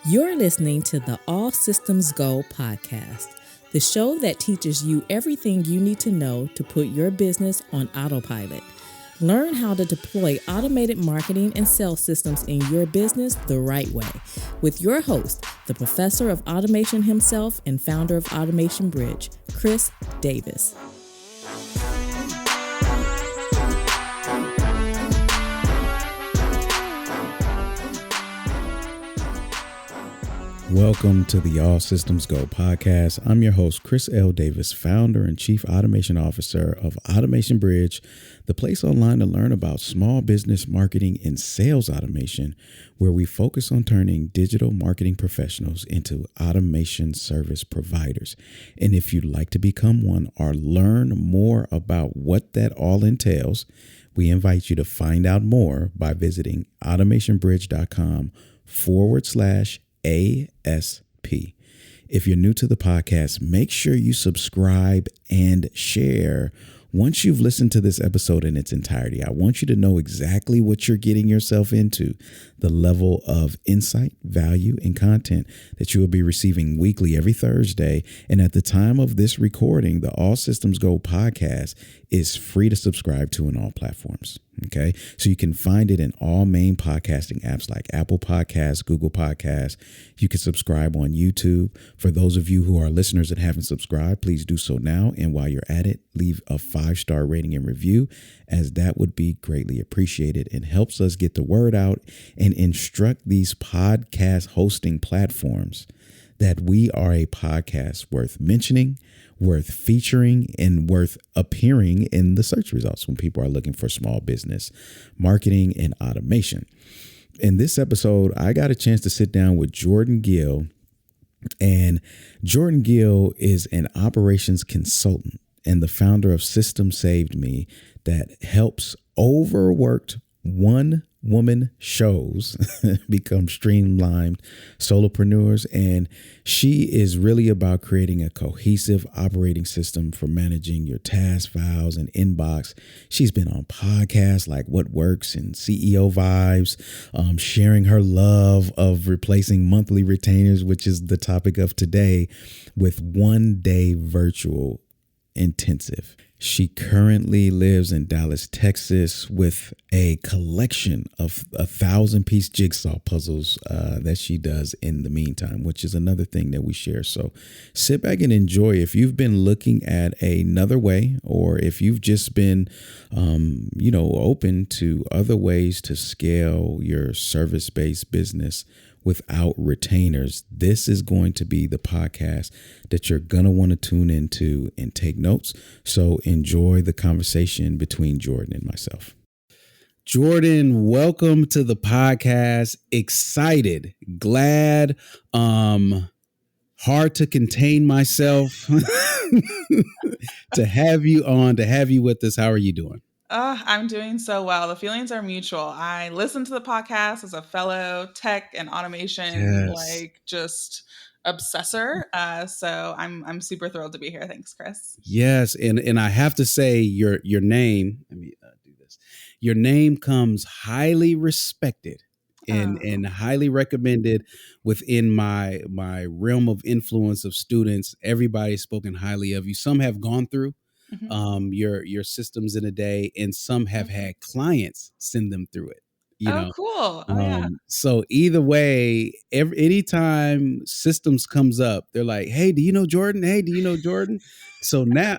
You're listening to the All Systems Go podcast, the show that teaches you everything you need to know to put your business on autopilot. Learn how to deploy automated marketing and sales systems in your business the right way with your host, the professor of automation himself and founder of Automation Bridge, Chris Davis. Welcome to the All Systems Go podcast. I'm your host, Chris L. Davis, founder and chief automation officer of Automation Bridge, the place online to learn about small business marketing and sales automation, where we focus on turning digital marketing professionals into automation service providers. And if you'd like to become one or learn more about what that all entails, we invite you to find out more by visiting automationbridge.com/ASP. If you're new to the podcast, make sure you subscribe and share. Once you've listened to this episode in its entirety, I want you to know exactly what you're getting yourself into, the level of insight, value, and content that you will be receiving weekly every Thursday. And at the time of this recording, the All Systems Go podcast is free to subscribe to on all platforms. Okay, so you can find it in all main podcasting apps like Apple Podcasts, Google Podcasts. You can subscribe on YouTube. For those of you who are listeners that haven't subscribed, please do so now. And while you're at it, leave a 5-star rating and review, as that would be greatly appreciated and helps us get the word out and instruct these podcast hosting platforms that we are a podcast worth mentioning, worth featuring, and worth appearing in the search results when people are looking for small business marketing and automation. In this episode, I got a chance to sit down with Jordan Gill, and Jordan Gill is an operations consultant and the founder of System Saved Me that helps overworked one-woman shows become streamlined solopreneurs. And she is really about creating a cohesive operating system for managing your task files and inbox. She's been on podcasts like What Works and CEO Vibes, sharing her love of replacing monthly retainers, which is the topic of today, with one-day virtual intensive. She currently lives in Dallas, Texas, with a collection of 1,000-piece jigsaw puzzles that she does in the meantime, which is another thing that we share. So sit back and enjoy. If you've been looking at another way, or if you've just been, open to other ways to scale your service-based business without retainers, this is going to be the podcast that you're going to want to tune into and take notes. So enjoy the conversation between Jordan and myself. Jordan, welcome to the podcast. Excited, glad, hard to contain myself to have you on, to have you with us. How are you doing? I'm doing so well. The feelings are mutual. I listen to the podcast as a fellow tech and automation, just obsessor. So I'm super thrilled to be here. Thanks, Chris. Yes, and I have to say your name. Let me do this. Your name comes highly respected and highly recommended within my realm of influence of students. Everybody's spoken highly of you. Some have gone through your systems in a day, and some have had clients send them through it. Cool. Yeah. So either way, anytime systems comes up, they're like, "Hey, do you know Jordan? Hey, do you know Jordan?" So now,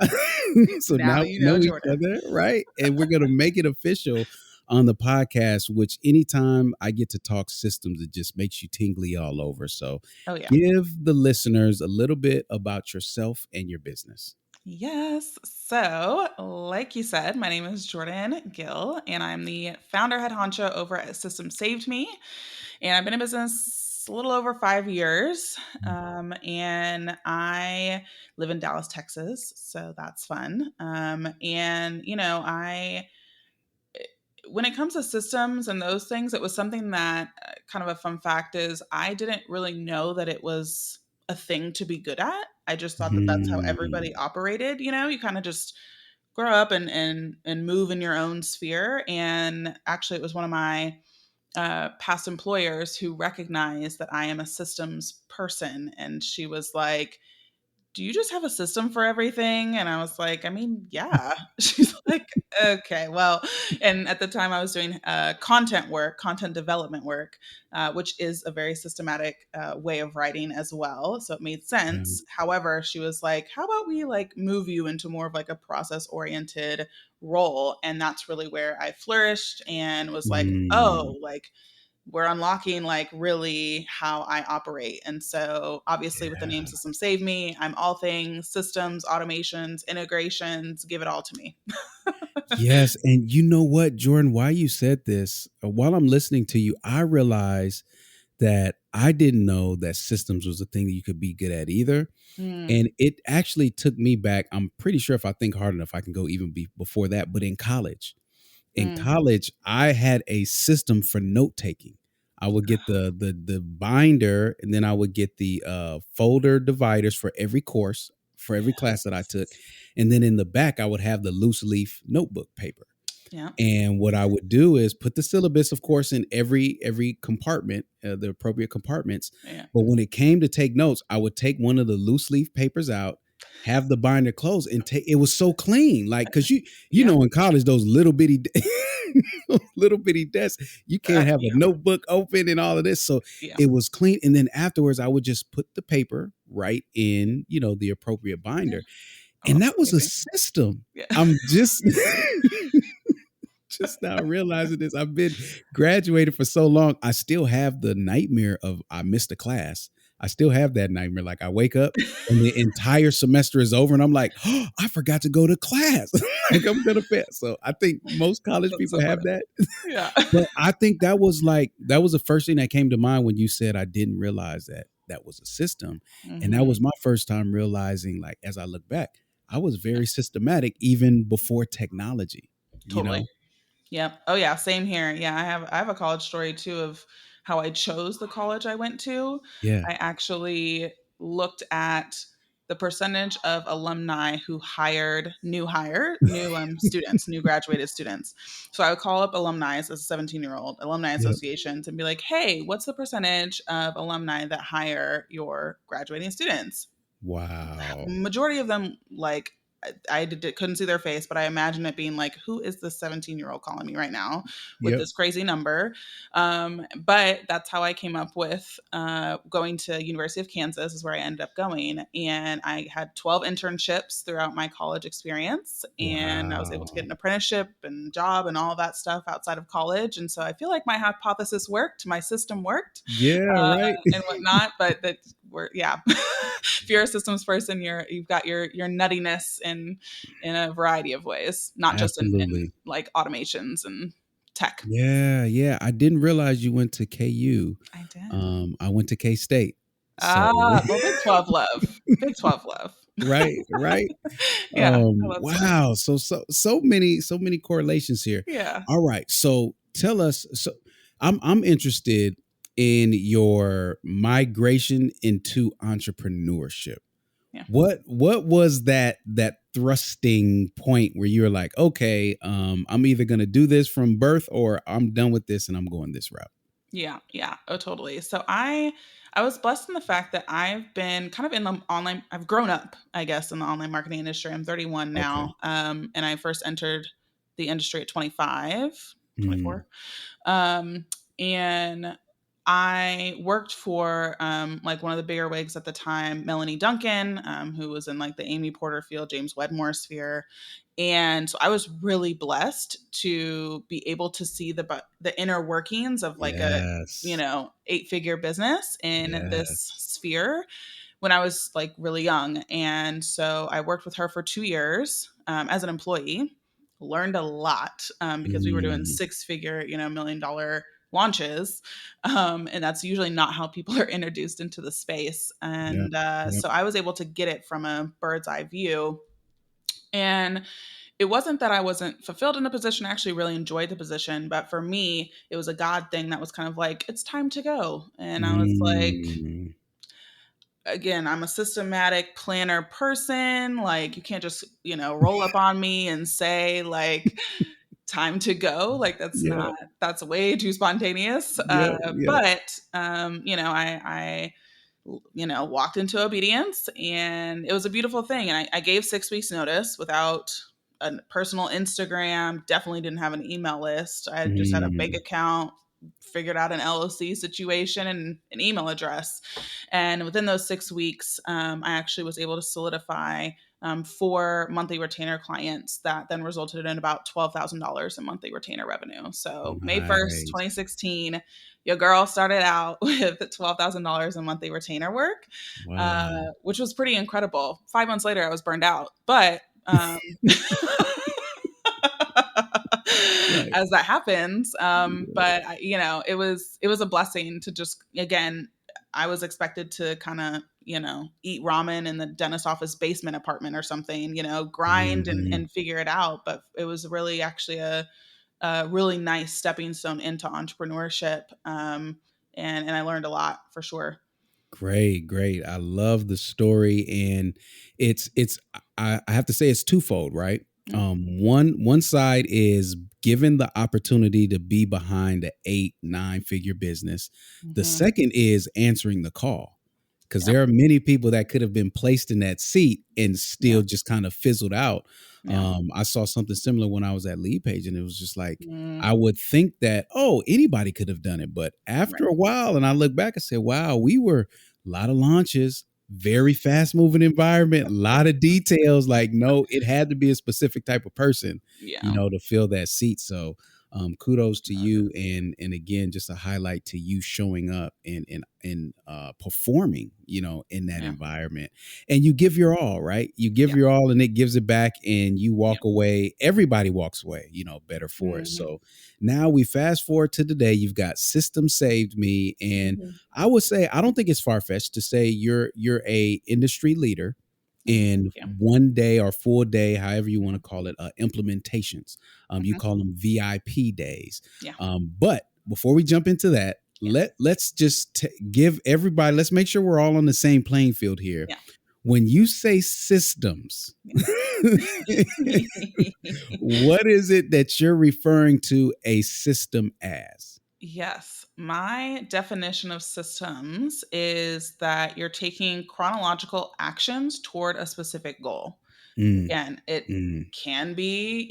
now we know each other, right? And we're gonna make it official on the podcast. Which anytime I get to talk systems, it just makes you tingly all over. So, give the listeners a little bit about yourself and your business. Yes. So, like you said, my name is Jordan Gill, and I'm the founder head honcho over at System Saved Me. And I've been in business a little over 5 years. And I live in Dallas, Texas. So that's fun. When it comes to systems and those things, it was something that kind of a fun fact is I didn't really know that it was a thing to be good at. I just thought that that's how everybody operated. You kind of just grow up and move in your own sphere. And actually, it was one of my past employers who recognize that I am a systems person. And she was like, do you just have a system for everything? And I was like, I mean, yeah. She's like, okay, well, and at the time I was doing content work, content development work, which is a very systematic way of writing as well. So it made Yeah. sense. However, she was like, how about we like move you into more of like a process oriented role? And that's really where I flourished and was like, Mm, oh, like we're unlocking like really how I operate. And so obviously with the name yeah. System Save Me, I'm all things systems, automations, integrations, give it all to me. Yes. And you know what, Jordan, while you said this, while I'm listening to you, I realize that I didn't know that systems was a thing that you could be good at either. Mm, And it actually took me back. I'm pretty sure if I think hard enough, I can go even before that. But in college, mm, I had a system for note taking. I would get the binder, and then I would get the folder dividers for every course, for every class that I took, yes. and then in the back I would have the loose leaf notebook paper. Yeah. And what I would do is put the syllabus, of course, in every compartment, the appropriate compartments. Yeah. But when it came to take notes, I would take one of the loose leaf papers out, have the binder closed, and take. It was so clean, like because you Yep. know in college those little bitty little bitty desks, you can't have a Yeah. notebook open and all of this. So Yeah. it was clean. And then afterwards, I would just put the paper right in, the appropriate Yeah. binder, Oh, and that's that was a amazing. system. Yeah. I'm just just now realizing this. I've been graduated for so long. I still have the nightmare of I missed a class. I still have that nightmare. Like I wake up and the entire semester is over and I'm like, oh, I forgot to go to class. Like I'm gonna fail. So I think most college That's people so have funny. that. Yeah. But I think that was the first thing that came to mind when you said I didn't realize that that was a system. And that Hmm. was my first time realizing, like, as I look back, I was very systematic even before technology, you Totally. know? Yep. Oh yeah, same here. Yeah, I have a college story too of how I chose the college I went to. Yeah. I actually looked at the percentage of alumni who hired new students, new graduated students. So I would call up alumni as a 17-year-old alumni Yep. associations and be like, "Hey, what's the percentage of alumni that hire your graduating students?" Wow. Majority of them like couldn't see their face, but I imagine it being like, who is this 17-year-old calling me right now with Yep. this crazy number? But that's how I came up with going to University of Kansas is where I ended up going. And I had 12 internships throughout my college experience. And I was able to get Wow. an apprenticeship and job and all that stuff outside of college. And so I feel like my hypothesis worked, my system worked, Yeah, right. and whatnot. But that we're yeah. If you're a systems person, you've got your nuttiness in a variety of ways, not just in Absolutely. like automations and tech. Yeah, yeah. I didn't realize you went to KU. I did. I went to K State. So Ah, well, Big 12 love. Big 12 love. right, right. Yeah, no, that's fun. Wow. So many correlations here. Yeah, All right. So tell us. So I'm interested in your migration into entrepreneurship. yeah. What was that thrusting point where you were like, okay, I'm either gonna do this from birth or I'm done with this and I'm going this route. Yeah, yeah. Oh, totally. So I was blessed in the fact that I've been kind of in the online I've grown up, I guess, in the online marketing industry. I'm 31 Okay. now. And I first entered the industry at 25, Mm, 24. Um, and I worked for like one of the bigger wigs at the time, Melanie Duncan, who was in like the Amy Porterfield, James Wedmore sphere. And so I was really blessed to be able to see the inner workings of like a yes. 8-figure business in this Yes. sphere when I was like really young. And so I worked with her for 2 years as an employee, learned a lot because we were doing Mm, 6-figure, $1 million launches. And that's usually not how people are introduced into the space. yep. And Yep. so I was able to get it from a bird's eye view. And it wasn't that I wasn't fulfilled in the position. I actually really enjoyed the position. But for me, it was a God thing that was kind of like, it's time to go. And I was like, Mm, again, I'm a systematic planner person. Like, you can't just, roll up on me and say, like, time to go. Like Yeah. that's way too spontaneous. Yeah. Yeah. But I walked into obedience, and it was a beautiful thing. And I gave 6 weeks notice without a personal Instagram, definitely didn't have an email list. I just had a bank Mm. account, figured out an LLC situation and an email address. And within those 6 weeks, I actually was able to solidify 4 monthly retainer clients that then resulted in about $12,000 in monthly retainer revenue. So May 1st, Nice. 2016, your girl started out with $12,000 in monthly retainer work, Wow. which was pretty incredible. 5 months later, I was burned out, but Right. as that happens. Yeah. But it was a blessing to just, again, I was expected to kind of, eat ramen in the dentist office basement apartment or something, grind and, Mhm. and figure it out. But it was really actually a really nice stepping stone into entrepreneurship. And I learned a lot for sure. Great, great. I love the story, and it's I have to say it's twofold, right? Yeah. One side is given the opportunity to be behind an 8, 9 figure business. The Hmm. second is answering the call, because Yep. there are many people that could have been placed in that seat and Yeah. still just kind of fizzled out. Yeah. I saw something similar when I was at Lead Page, and it was just like Mm, I would think that, oh, anybody could have done it, but after right. a while, and I look back and say, wow, we were a lot of launches, very fast moving environment, a lot of details. Like, no, it had to be a specific type of person, Yeah. to fill that seat. So, kudos to No, it you, is. and again, just a highlight to you showing up and performing, in that Yeah. environment, and you give your all, right? You give Yeah. your all, and it gives it back, and you Yeah. walk away. Everybody walks away, better for it. Hmm. So now we fast forward to today. You've got System Saved Me, and Hmm. I would say I don't think it's far fetched to say you're a industry leader Oh, thank in you. one day or full day, however you want to call it, implementations. You Hmm. call them VIP days. Yeah. But before we jump into that, Yeah. let's just give everybody. Let's make sure we're all on the same playing field here. Yeah. When you say systems, Yeah. what is it that you're referring to a system as? Yes. My definition of systems is that you're taking chronological actions toward a specific goal. Mm, Again, it mm, can be,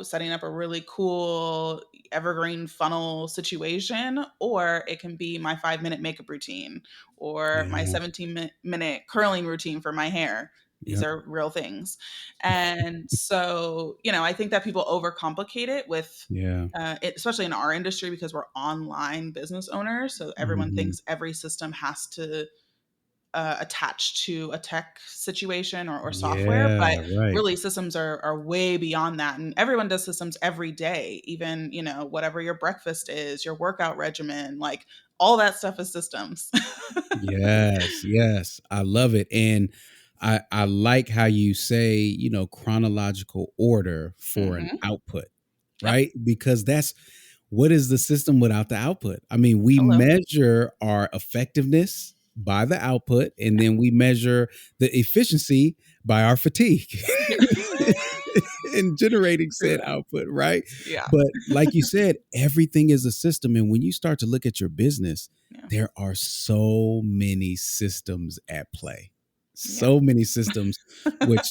setting up a really cool evergreen funnel situation, or it can be my 5 minute makeup routine or my yeah. 17-minute curling routine for my hair. These Yep. are real things. And so, I think that people overcomplicate it with, Yeah. especially in our industry, because we're online business owners. So everyone Mhm. thinks every system has to attached to a tech situation or software, Yeah, but right. really systems are way beyond that. And everyone does systems every day, even, whatever your breakfast is, your workout regimen, like all that stuff is systems. Yes, yes. I love it. And I like how you say, chronological order for an Hmm. output, Yep. right? Because that's what is the system without the output? I mean, we Hello. measure our effectiveness by the output, and Yeah. then we measure the efficiency by our fatigue Yeah. in generating True said that. output, right? Yeah. But like you said, everything is a system. And when you start to look at your business, Yeah. there are so many systems at play. Yeah. So many systems, which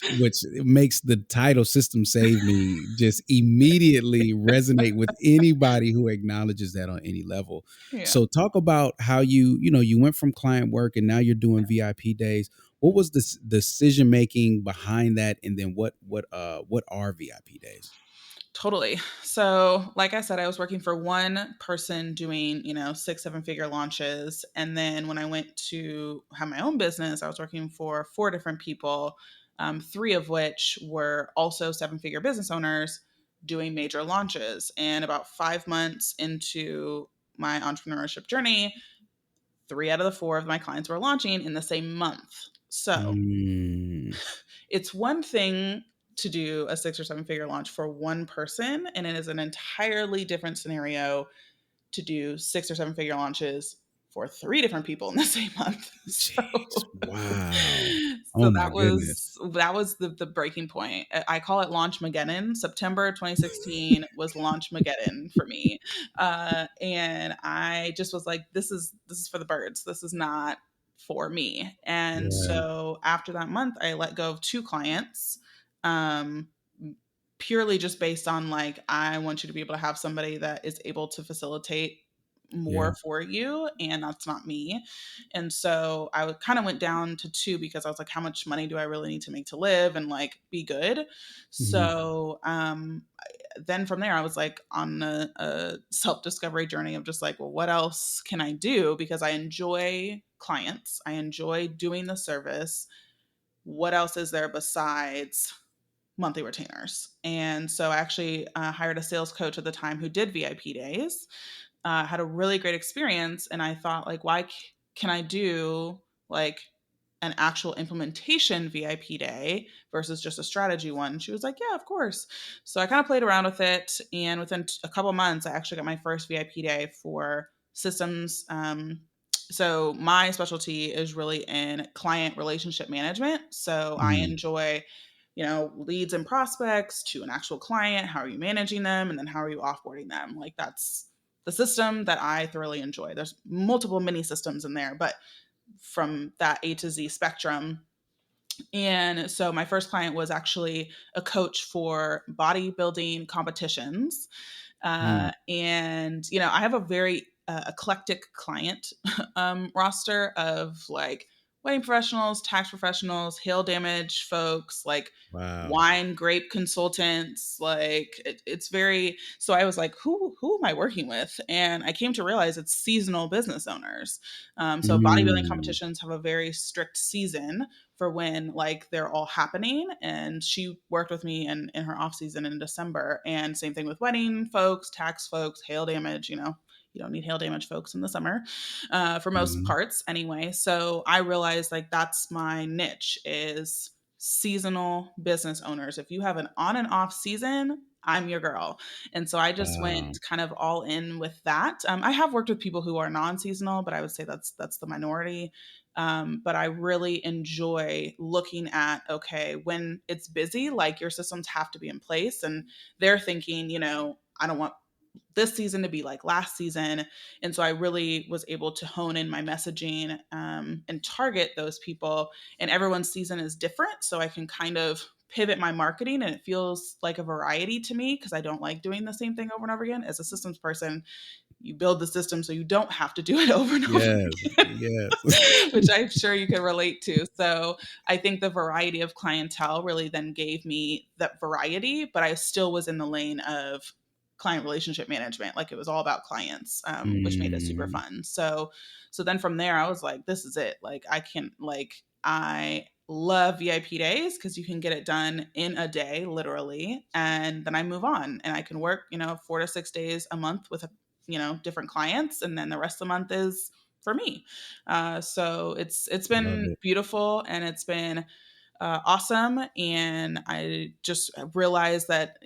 makes the title "System Save Me" just immediately resonate with anybody who acknowledges that on any level. Yeah. So, talk about how you went from client work and now you're doing VIP days. What was the decision making behind that, and then what are VIP days? Totally. So, like I said, I was working for one person doing, 6, 7 figure launches. And then when I went to have my own business, I was working for 4 different people, 3 of which were also 7 figure business owners doing major launches. And about 5 months into my entrepreneurship journey, 3 out of the 4 of my clients were launching in the same month. So, Mm, it's one thing to do a 6 or 7 figure launch for one person, and it is an entirely different scenario to do 6 or 7 figure launches for 3 different people in the same month. So, jeez, wow. Oh So my that goodness. was the breaking point. I call it Launch Mageddon. September 2016 was Launch Mageddon for me, and I just was like, this is for the birds. This is not for me. And Yeah. so after that month, I let go of 2 clients. Um, Purely just based on like, I want you to be able to have somebody that is able to facilitate Yeah. more for you, and that's not me. And so I kind of went down to 2 because I was like, how much money do I really need to make to live and like be good? Hmm. So then from there I was like on a self-discovery journey of just like, well, what else can I do? Because I enjoy clients, I enjoy doing the service. What else is there besides monthly retainers? And so I actually hired a sales coach at the time who did VIP days. Had a really great experience, and I thought like, why can I do like an actual implementation VIP day versus just a strategy one? She was like, yeah, of course. So I kind of played around with it, and within a couple months I actually got my first VIP day for systems. So my specialty is really in client relationship management. So I Mm. enjoy, leads and prospects to an actual client. How are you managing them? And then how are you offboarding them? Like, that's the system that I thoroughly enjoy. There's multiple mini systems in there, but from that A to Z spectrum. And so my first client was actually a coach for bodybuilding competitions. Mm. And, I have a very eclectic client roster of like wedding professionals, tax professionals, hail damage folks, like Wow. wine grape consultants. Like it's very, so I was like, who am I working with? And I came to realize it's seasonal business owners. So bodybuilding Mm. competitions have a very strict season for when like they're all happening. And she worked with me in her off season in December. And same thing with wedding folks, tax folks, hail damage. You don't need hail damage folks in the summer, for most Mhm. parts anyway. So I realized like that's my niche, is seasonal business owners. If you have an on and off season, I'm your girl. And so I just went Wow. kind of all in with that. I have worked with people who are non-seasonal, but I would say that's the minority. But I really enjoy looking at, okay, when it's busy, like your systems have to be in place, and they're thinking, I don't want this season to be like last season. And so I really was able to hone in my messaging, and target those people. And everyone's season is different. So I can kind of pivot my marketing, and it feels like a variety to me because I don't like doing the same thing over and over again. As a systems person, you build the system so you don't have to do it over and over Yes. again, Yes. which I'm sure you can relate to. So I think the variety of clientele really then gave me that variety, but I still was in the lane of client relationship management. Like, it was all about clients, which made it super Mm. fun. So then from there, I was like, this is it. Like, I love VIP days because you can get it done in a day, literally. And then I move on and I can work, 4 to 6 days a month with different clients, and then the rest of the month is for me. So it's Love been it. beautiful, and it's been awesome. And I just realized that,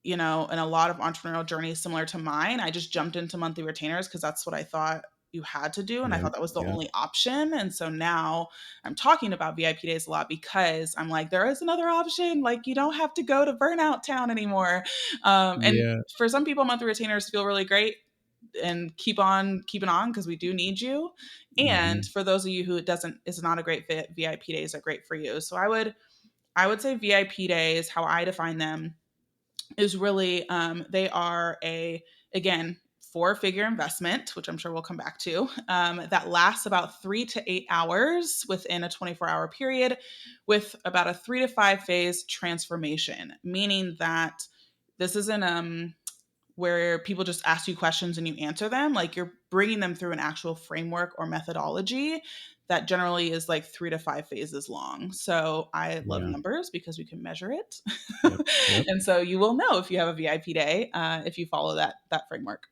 in a lot of entrepreneurial journeys similar to mine, I just jumped into monthly retainers because that's what I thought you had to do. And I Yep. thought that was the Yep. only option. And so now I'm talking about VIP days a lot because I'm like, there is another option. Like, you don't have to go to burnout town anymore. And Yeah. for some people, monthly retainers feel really great, and keep on keeping on because we do need you. And Hmm. for those of you who is not a great fit, VIP days are great for you. So I would say VIP days, how I define them, is really, they are again, 4-figure investment, which I'm sure we'll come back to, that lasts about 3 to 8 hours within a 24-hour period, with about a 3 to 5 phase transformation, meaning that this isn't where people just ask you questions and you answer them. Like, you're bringing them through an actual framework or methodology that generally is like 3 to 5 phases long. So I love Yeah. numbers because we can measure it. Yep. Yep. And so you will know if you have a VIP day, if you follow that framework.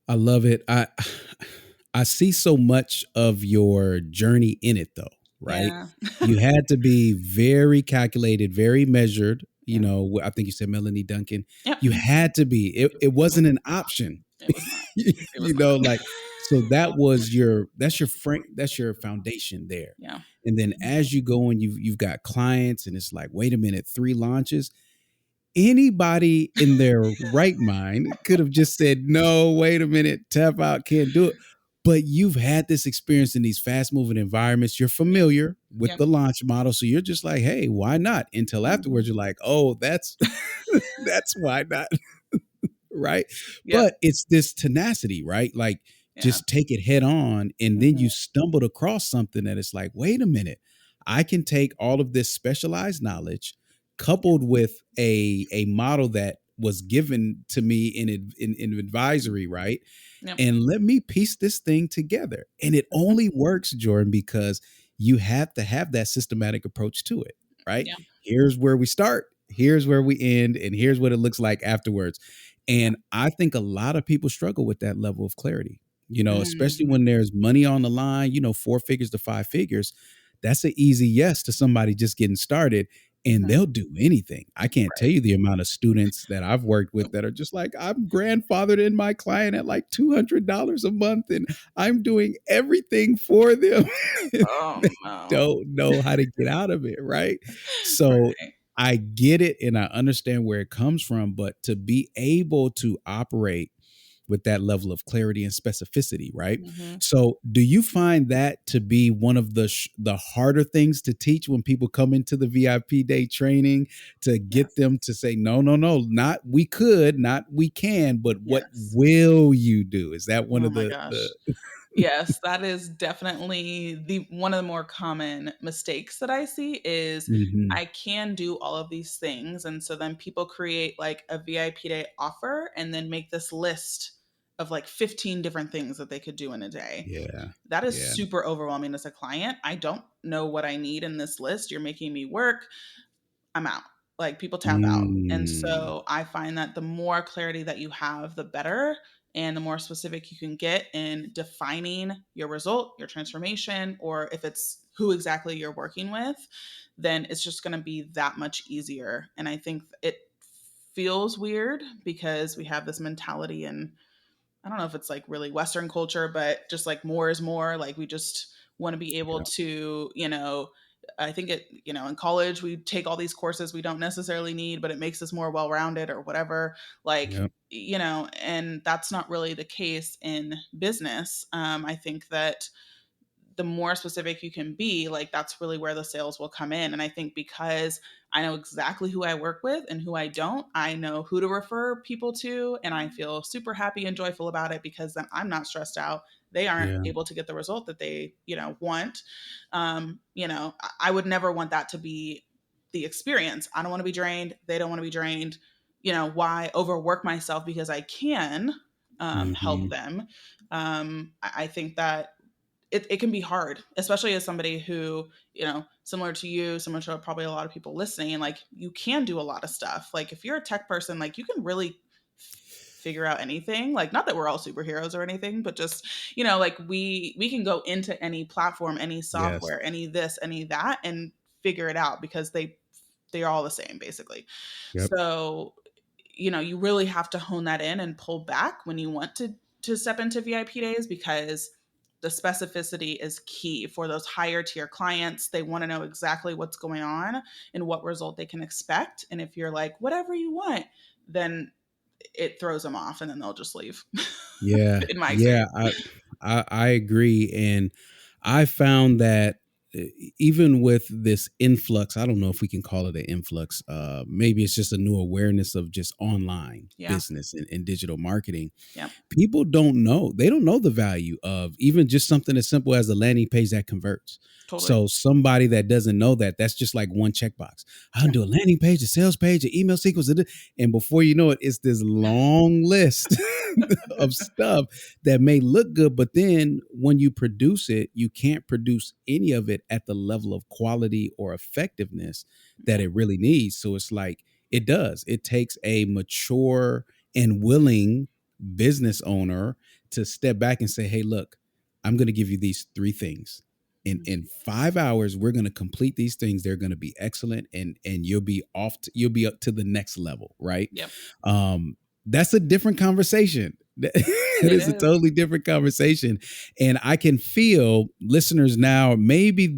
I love it. I see so much of your journey in it though, right? Yeah. You had to be very calculated, very measured. Yeah. I think you said Melanie Duncan. Yep. You had to be. It wasn't an option. It was not. It was Like, not. So that's your foundation there. Yeah. And then as you go and you've got clients and it's like, wait a minute, 3 launches. Anybody in their right mind could have just said, no, wait a minute, tap out, can't do it. But you've had this experience in these fast moving environments. You're Yep. familiar with Yep. the launch model. So you're just like, hey, why not? Until afterwards, you're like, oh, that's why not. Right. Yep. But it's this tenacity, right? Like Yeah. just take it head on. And then Mhm. you stumbled across something that it's like, wait a minute, I can take all of this specialized knowledge coupled with a model that was given to me in advisory, right? Yep. And let me piece this thing together. And it Mhm. only works, Jordan, because you have to have that systematic approach to it, right? Yeah. Here's where we start, here's where we end, and here's what it looks like afterwards. Yeah. And I think a lot of people struggle with that level of clarity, especially Mhm. when there's money on the line, 4 figures to 5 figures. That's an easy yes to somebody just getting started, and Mhm. they'll do anything. I can't tell Right. you the amount of students that I've worked with that are just like, I'm grandfathered in my client at like $200 a month, and I'm doing everything for them. Oh, They no. don't know how to get out of it, right? So Right. I get it and I understand where it comes from, but to be able to operate with that level of clarity and specificity, right? Mhm. So, do you find that to be one of the harder things to teach when people come into the VIP day training, to get Yes. them to say, no, no, no, not we could, not we can, but what Yes. will you do? Is that one Oh of my the gosh. Yes, that is definitely the one of the more common mistakes that I see is Mhm. I can do all of these things, and so then people create like a VIP day offer and then make this list of like 15 different things that they could do in a day. Yeah. That is Yeah. super overwhelming as a client. I don't know what I need in this list. You're making me work. I'm out. Like people tap out. And Mm. so I find that the more clarity that you have, the better. And the more specific you can get in defining your result, your transformation, or if it's who exactly you're working with, then it's just going to be that much easier. And I think it feels weird because we have this mentality and I don't know if it's like really Western culture, but just like more is more. Like we just want to be able Yeah. to, I think in college we take all these courses we don't necessarily need, but it makes us more well rounded or whatever. Like, Yeah. and that's not really the case in business. I think that the more specific you can be, like that's really where the sales will come in. And I think because I know exactly who I work with and who I don't, I know who to refer people to. And I feel super happy and joyful about it because then I'm not stressed out. They aren't Yeah. able to get the result that they, want. I would never want that to be the experience. I don't want to be drained. They don't want to be drained. Why overwork myself because I can help Mhm. them? I think that it can be hard, especially as somebody who, similar to you, similar to probably a lot of people listening, like you can do a lot of stuff. Like if you're a tech person, like you can really figure out anything. Like not that we're all superheroes or anything, but just, like we can go into any platform, any Yes. software, any this, any that and figure it out because they're all the same basically. Yep. So, you really have to hone that in and pull back when you want to step into VIP days because the specificity is key for those higher tier clients. They want to know exactly what's going on and what result they can expect. And if you're like, whatever you want, then it throws them off and then they'll just leave. Yeah, In my yeah, experience. I agree, and I found that even with this influx, I don't know if we can call it an influx. Maybe it's just a new awareness of just online Yeah. business and digital marketing. Yeah. People don't know. They don't know the value of even just something as simple as a landing page that converts. Totally. So somebody that doesn't know that, that's just like one checkbox. I can Yeah. do a landing page, a sales page, an email sequence, and before you know it, it's this long list of stuff that may look good, but then when you produce it, you can't produce any of it at the level of quality or effectiveness that Yeah. it really needs. So it's like it does. It takes a mature and willing business owner to step back and say, hey, look, I'm going to give you these 3 things. Mhm. In 5 hours, we're going to complete these things. They're going to be excellent, and you'll be you'll be up to the next level, right? Yep. That's a different conversation. It it's a is. totally different conversation. And I can feel listeners now, maybe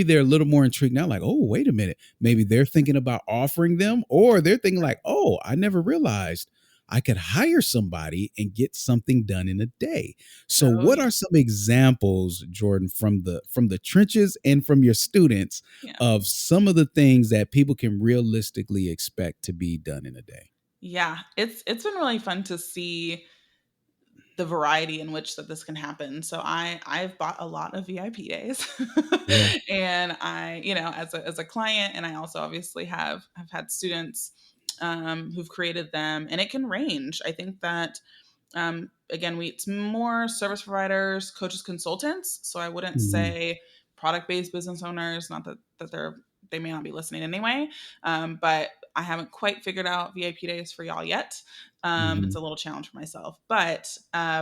they're a little more intrigued now, like, oh, wait a minute. Maybe they're thinking about offering them, or they're thinking like, oh, I never realized I could hire somebody and get something done in a day. So Oh, what yeah. are some examples, Jordan, from the trenches and from your students Yeah. of some of the things that people can realistically expect to be done in a day? Yeah. It's been really fun to see the variety in which that this can happen. So I've bought a lot of VIP days. Yeah. And I, as a client, and I also obviously have had students who've created them, and it can range. I think that again, it's more service providers, coaches, consultants. So I wouldn't Mhm. say product based business owners. Not that they may not be listening anyway, but I haven't quite figured out VIP days for y'all yet. It's Mhm. a little challenge for myself. But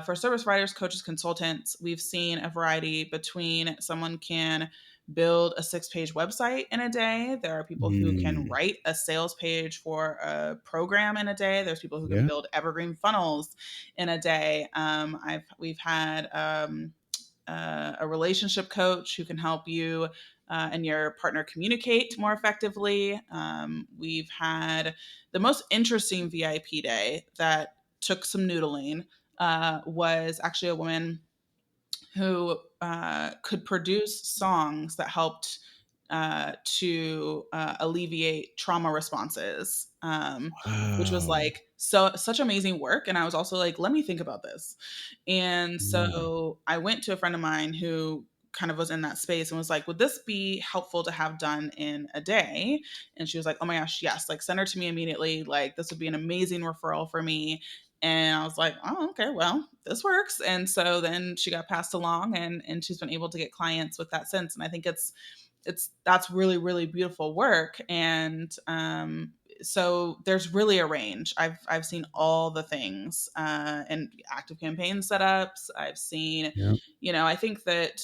for service providers, coaches, consultants, we've seen a variety between someone can build a 6-page website in a day. There are people who can Mm. write a sales page for a program in a day. There's people who can Yeah. build evergreen funnels in a day. We've had a relationship coach who can help you and your partner communicate more effectively. We've had the most interesting VIP day that took some noodling was actually a woman who could produce songs that helped to alleviate trauma responses, which was Wow. like such amazing work. And I was also like, let me think about this. And Yeah. so I went to a friend of mine who kind of was in that space and was like, would this be helpful to have done in a day? And she was like, oh my gosh, yes, like send her to me immediately. Like this would be an amazing referral for me. And I was like, oh, okay, well, this works. And so then she got passed along, and she's been able to get clients with that since. And I think that's really, really beautiful work. And so there's really a range. I've seen all the things and active campaign setups. I've seen, Yeah. I think that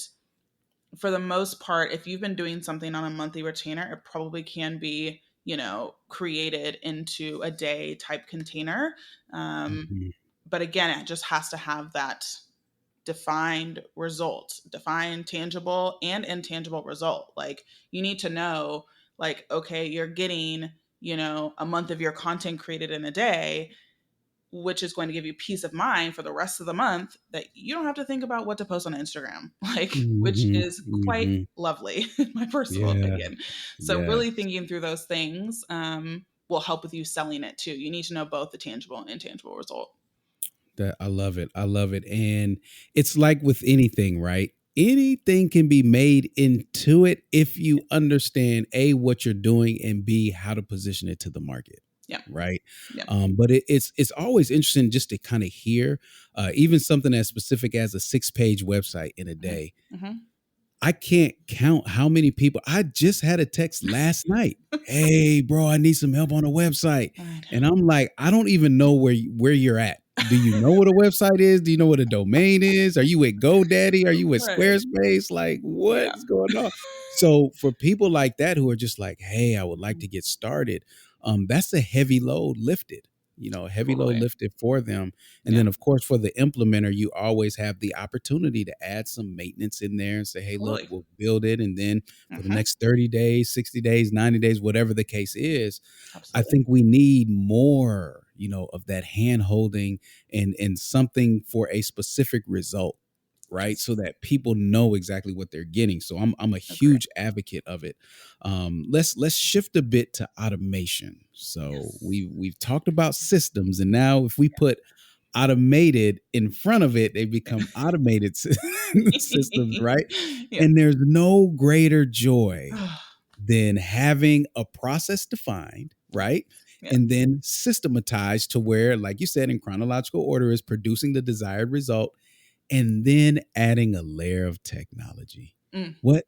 for the most part, if you've been doing something on a monthly retainer, it probably can be, created into a day type container. Um, Mhm. but again, it just has to have that defined result, defined tangible and intangible result. Like you need to know, like, okay, you're getting, a month of your content created in a day, which is going to give you peace of mind for the rest of the month that you don't have to think about what to post on Instagram, like, which Mhm. is quite Mhm. lovely, in my personal Yeah. opinion. So, Yeah. really thinking through those things will help with you selling it too. You need to know both the tangible and intangible result. That I love it. I love it. And it's like with anything, right? Anything can be made into it if Yeah. you understand A, what you're doing, and B, how to position it to the market. Yeah. Right. Yeah. But it's always interesting just to kind of hear even something as specific as a 6-page website in a Hmm. day. Hmm. I can't count how many people I just had a text last night. Hey, bro, I need some help on a website. I And I'm like, I don't even know where you're at. Do you know what a website is? Do you know what a domain is? Are you at GoDaddy? Are know. you at Right. Squarespace? Like, Yeah. what's going on? So for people like that who are just like, hey, I would like to get started, that's a heavy load lifted. A heavy load Totally. lifted for them. And Yeah. then, of course, for the implementer, you always have the opportunity to add some maintenance in there and say, hey, look, Totally. we'll build it. And then for the Hmm. next 30 days, 60 days, 90 days, whatever the case is, I Absolutely. think we need more, of that hand holding and something for a specific result. Right. Yes. So that people know exactly what they're getting. So I'm a Agree. huge advocate of it. Let's shift a bit to automation. So Yes. we've talked about systems, and now if we put automated in front of it, they become automated systems, right? Yeah. And there's no greater joy than having a process defined, right? Yeah. And then systematized to where, like you said, in chronological order, is producing the desired result, and then adding a layer of technology. Mm. What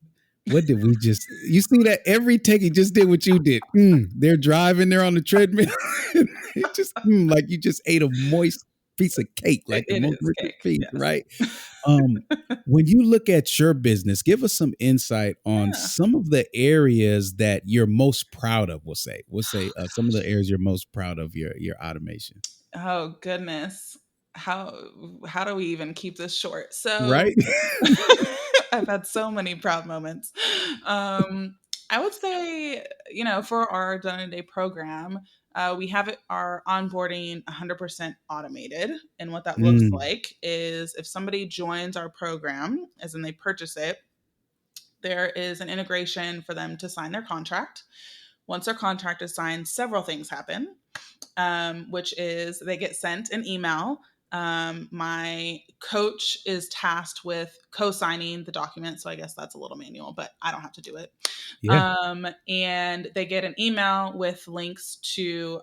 what did we just you see that every take he just did what you did. They're driving, they're on the treadmill. It just like you just ate a moist piece of cake, like the It most is richest cake. piece, Yes. right? When you look at your business, give us some insight on Yeah. some of the areas that you're most proud of. We'll say Oh some of the gosh. areas you're most proud of your automation. Oh goodness. how how do we even keep this short? So Right. I've had so many proud moments. Um, I would say, for our Done in a Day program, we have our onboarding 100% automated. And what that looks Mm, like is if somebody joins our program, as in they purchase it, there is an integration for them to sign their contract. Once their contract is signed, several things happen, which is they get sent an email. My coach is tasked with co-signing the document, so I guess that's a little manual, but I don't have to do it. yeah. And they get an email with links to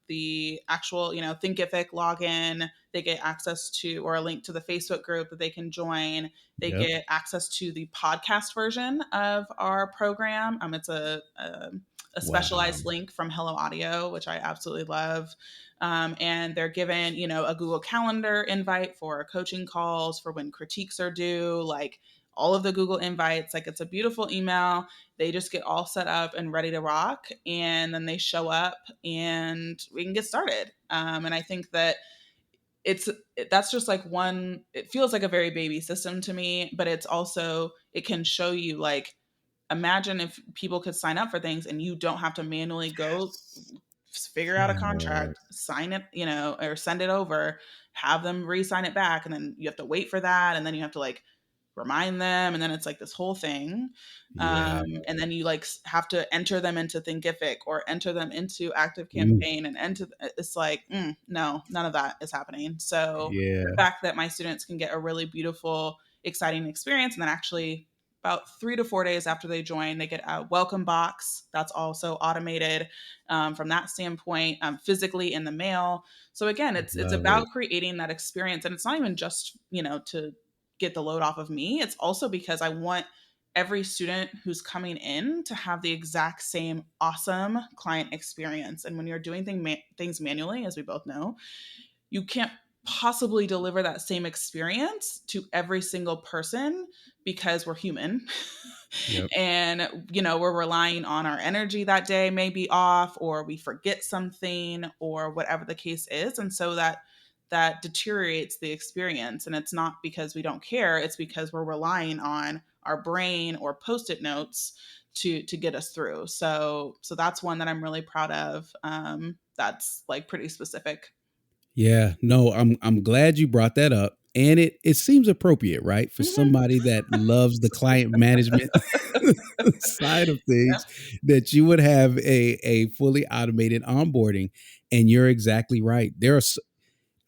the actual, Thinkific login. They get access to, or a link to the Facebook group that they can join. They Yep. get access to the podcast version of our program. It's a Wow. specialized link from Hello Audio, which I absolutely love. And they're given, a Google Calendar invite for coaching calls for when critiques are due, like all of the Google invites. Like, it's a beautiful email. They just get all set up and ready to rock. And then they show up and we can get started. And I think that it's that's just like one, it feels like a very baby system to me, but it's also, it can show you, like, imagine if people could sign up for things and you don't have to manually go Yes. figure out a Yeah. contract, sign it, or send it over, have them re-sign it back, and then you have to wait for that, and then you have to, like, remind them, and then it's like this whole thing. Yeah. And then you, like, have to enter them into Thinkific or enter them into Active Mm, Campaign, and enter. It's like, no, none of that is happening. So the yeah. fact that my students can get a really beautiful, exciting experience, and then actually about 3 to 4 days after they join, they get a welcome box that's also automated, from that standpoint, physically in the mail. So again, it's Love about it. creating that experience, and it's not even just, to get the load off of me. It's also because I want every student who's coming in to have the exact same awesome client experience. And when you're doing things manually, as we both know, you can't possibly deliver that same experience to every single person because we're human. Yep. And, we're relying on our energy that day may be off, or we forget something, or whatever the case is. And so that deteriorates the experience. And it's not because we don't care, it's because we're relying on our brain or post-it notes to get us through. So that's one that I'm really proud of. That's like pretty specific. Yeah, no, I'm glad you brought that up. And it seems appropriate, right? For Mhm. somebody that loves the client management side of Yeah. things, that you would have a fully automated onboarding. And you're exactly right.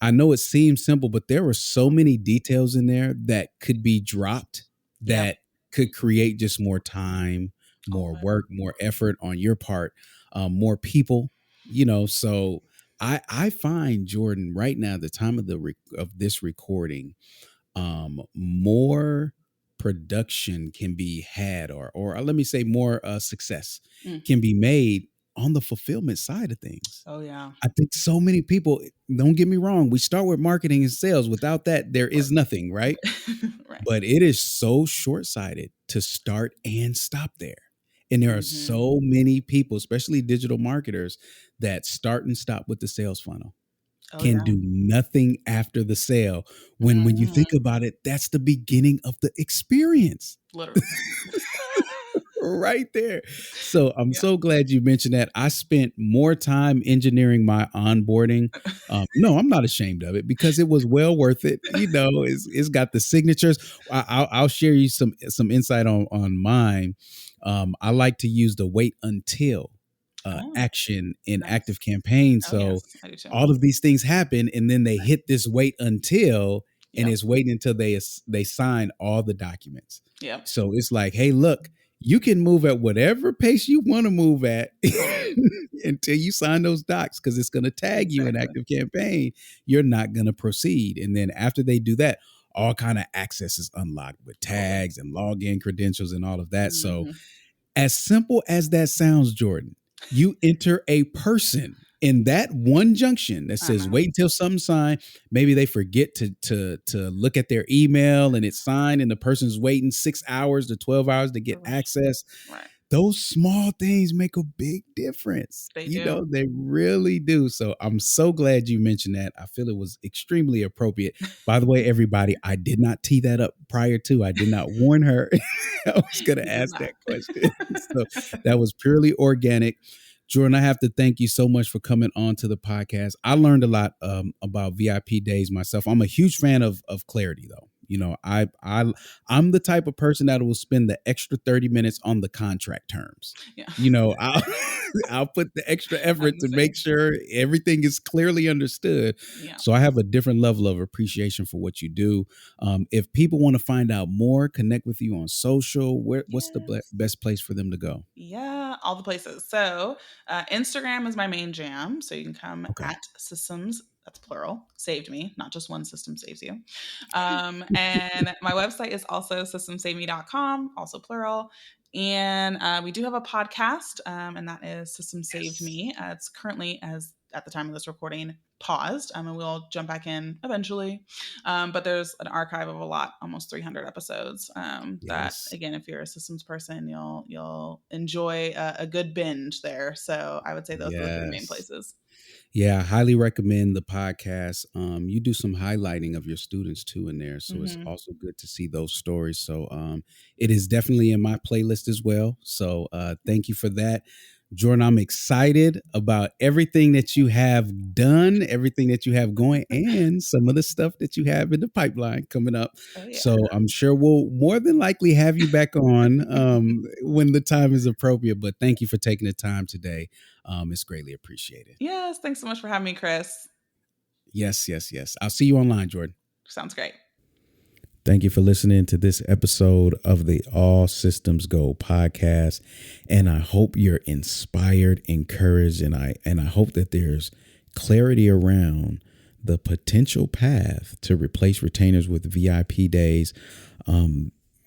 I know it seems simple, but there were so many details in there that could be dropped Yep. that could create just more time, All more of it. work, more effort on your part, more people, So I find, Jordan, right now, the time of of this recording, more production can be had, or let me say more success Mm. can be made on the fulfillment side of things. Oh yeah. I think so many people, don't get me wrong, we start with marketing and sales. Without that, there Of course. is nothing, right? Right. But it is so short sighted to start and stop there. And there are Hmm. so many people, especially digital marketers, that start and stop with the sales funnel, Oh can yeah. do nothing after the sale. When you think Hmm. about it, that's the beginning of the experience. Literally. Right there. So I'm Yeah. so glad you mentioned that. I spent more time engineering my onboarding. No, I'm not ashamed of it because it was well worth it. It's got the signatures. I'll share you some insight on mine. I like to use the wait until Oh, action in nice. Active Campaign. Oh So yes, I do too. all of these things happen, and then they hit this wait until, and Yep. it's waiting until they sign all the documents. Yep. So it's like, hey, look, you can move at whatever pace you want to move at Totally. until you sign those docs, because it's going to tag you in Exactly. Active Campaign. You're not going to proceed. And then after they do that, all kind of access is unlocked with Totally. tags and login credentials and all of that. So Hmm. as simple as that sounds, Jordan, you enter a person in that one junction that I says know. wait until something's signed. Maybe they forget to look at their email and it's signed, and the person's waiting 6 hours to 12 hours to get Totally. access. Right. those small things make a big difference. They You do. know, they really do. So I'm so glad you mentioned that. I feel it was extremely appropriate. By the way, everybody, I did not tee that up prior to. I did not warn her I was going to You did ask not. that question. So that was purely organic. Jordan, I have to thank you so much for coming on to the podcast. I learned a lot about VIP days myself. I'm a huge fan of clarity, though. You know, I'm the type of person that will spend the extra 30 minutes on the contract terms. Yeah. You know, I'll I'll put the extra I'm effort the to make same. sure everything is clearly understood. Yeah. So I have a different level of appreciation for what you do. If people want to find out more, connect with you on social, what's the Yes. best place for them to go? Yeah, all the places. So Instagram is my main jam. So you can come Okay. at systems, that's plural, saved me, not just one system saves you. And my website is also systemsaveme.com, also plural. And we do have a podcast, and that is System Saved Yes. Me. It's currently, as at the time of this recording, paused, and we'll jump back in eventually. But there's an archive of a lot, almost 300 episodes. That Yes. again, if you're a systems person, you'll enjoy a good binge there. So I would say those are the three main Yes. places. Yeah, I highly recommend the podcast. You do some highlighting of your students too in there, so it's Mm-hmm. also good to see those stories. So it is definitely in my playlist as well. So thank you for that. Jordan, I'm excited about everything that you have done, everything that you have going, and some of the stuff that you have in the pipeline coming up. Oh yeah. So I'm sure we'll more than likely have you back on when the time is appropriate. But thank you for taking the time today. It's greatly appreciated. Yes. Thanks so much for having me, Chris. Yes, yes, yes. I'll see you online, Jordan. Sounds great. Thank you for listening to this episode of the All Systems Go podcast. And I hope you're inspired, encouraged, and I hope that there's clarity around the potential path to replace retainers with VIP days.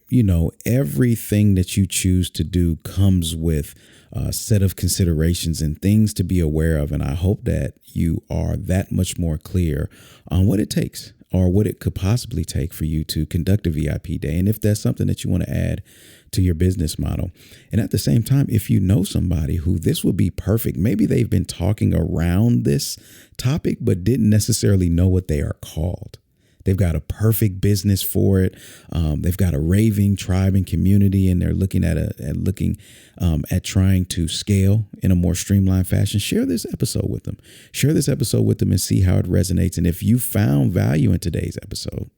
You know, everything that you choose to do comes with a set of considerations and things to be aware of. And I hope that you are that much more clear on what it takes or what it could possibly take for you to conduct a VIP day. And if that's something that you want to add to your business model. And at the same time, if you know somebody who this would be perfect, maybe they've been talking around this topic, but didn't necessarily know what they are called. They've got a perfect business for it. They've got a raving tribe and community, and they're looking at trying to scale in a more streamlined fashion. Share this episode with them. Share this episode with them and see how it resonates. And if you found value in today's episode,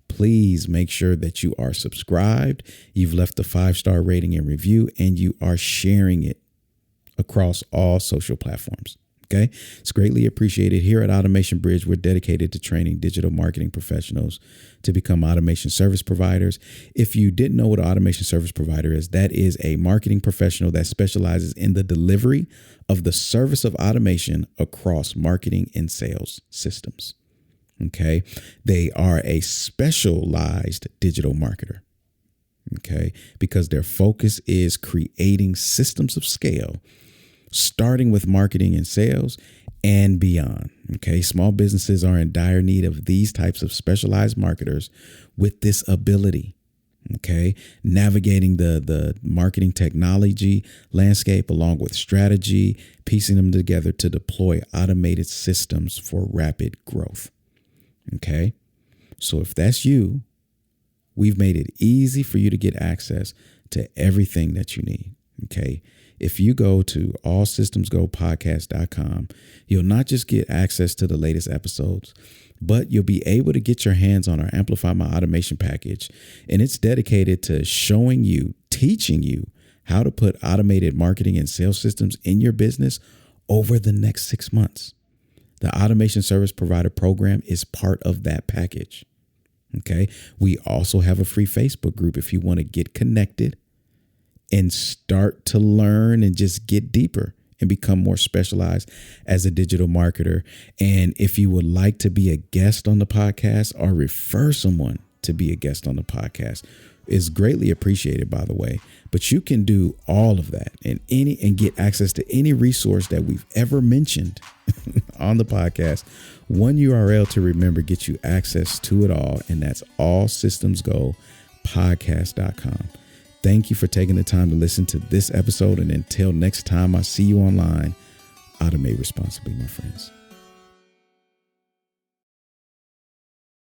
please make sure that you are subscribed. You've left a 5-star rating and review, and you are sharing it across all social platforms. Okay. It's greatly appreciated. Here at Automation Bridge, we're dedicated to training digital marketing professionals to become automation service providers. If you didn't know what an automation service provider is, that is a marketing professional that specializes in the delivery of the service of automation across marketing and sales systems. Okay. They are a specialized digital marketer. Okay. Because their focus is creating systems of scale, starting with marketing and sales and beyond. Okay. Small businesses are in dire need of these types of specialized marketers with this ability. Okay. Navigating the marketing technology landscape along with strategy, piecing them together to deploy automated systems for rapid growth. Okay. So if that's you, we've made it easy for you to get access to everything that you need. Okay. If you go to allsystemsgopodcast.com, you'll not just get access to the latest episodes, but you'll be able to get your hands on our Amplify My Automation package. And it's dedicated to showing you, teaching you how to put automated marketing and sales systems in your business over the next 6 months. The Automation Service Provider Program is part of that package. Okay. We also have a free Facebook group if you want to get connected and start to learn and just get deeper and become more specialized as a digital marketer. And if you would like to be a guest on the podcast or refer someone to be a guest on the podcast, is greatly appreciated, by the way. But you can do all of that and get access to any resource that we've ever mentioned on the podcast. One URL to remember gets you access to it all, and that's allsystemsgopodcast.com. Thank you for taking the time to listen to this episode. And until next time I see you online, automate responsibly, my friends.